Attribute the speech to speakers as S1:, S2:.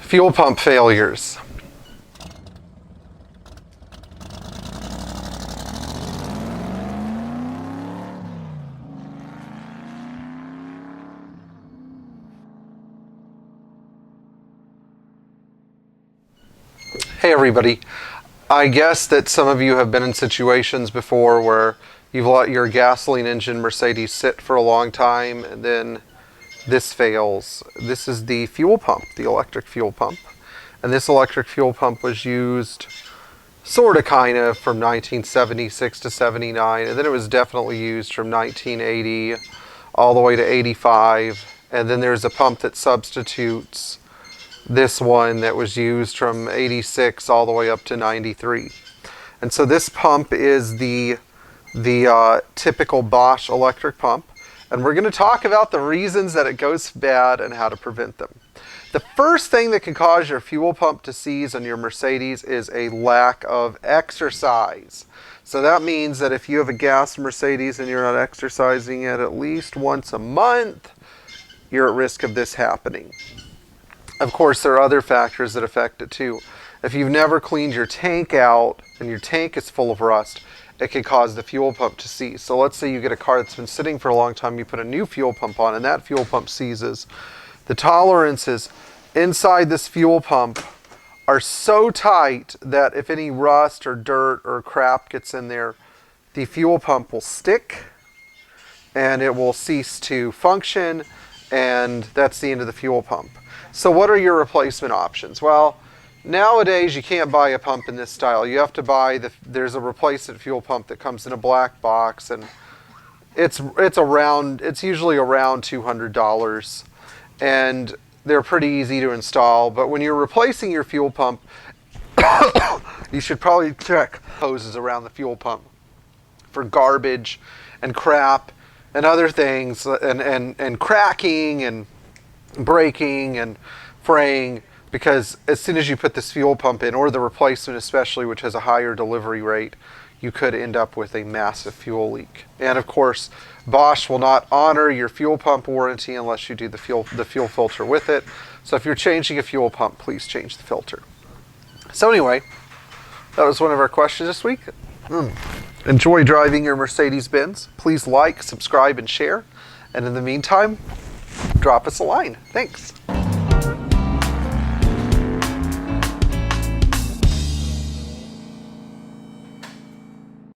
S1: Fuel pump failures. Hey everybody, I guess that some of you have been in situations before where you've let your gasoline engine Mercedes sit for a long time and then this fails. This is the fuel pump, the electric fuel pump. And this electric fuel pump was used sort of kind of from 1976 to 79, and then it was definitely used from 1980 all the way to 85. And then there's a pump that substitutes this one that was used from 86 all the way up to 93. And so this pump is the typical Bosch electric pump. And we're going to talk about the reasons that it goes bad and how to prevent them. The first thing that can cause your fuel pump to seize on your Mercedes is a lack of exercise. So that means that if you have a gas Mercedes and you're not exercising it at least once a month, you're at risk of this happening. Of course, there are other factors that affect it too. If you've never cleaned your tank out and your tank is full of rust, it can cause the fuel pump to seize. So let's say you get a car that's been sitting for a long time, you put a new fuel pump on and that fuel pump seizes. The tolerances inside this fuel pump are so tight that if any rust or dirt or crap gets in there, the fuel pump will stick and it will cease to function, and that's the end of the fuel pump. So what are your replacement options? Well, nowadays you can't buy a pump in this style. You have to buy there's a replacement fuel pump that comes in a black box, and it's usually around $200, and they're pretty easy to install. But when you're replacing your fuel pump, you should probably check hoses around the fuel pump for garbage and crap and other things, and cracking and breaking and fraying, because as soon as you put this fuel pump in, or the replacement especially, which has a higher delivery rate, you could end up with a massive fuel leak. And of course, Bosch will not honor your fuel pump warranty unless you do the fuel filter with it. So if you're changing a fuel pump, please change the filter. So anyway, that was one of our questions this week. Enjoy driving your Mercedes Benz. Please like, subscribe, and share. And in the meantime, drop us a line. Thanks.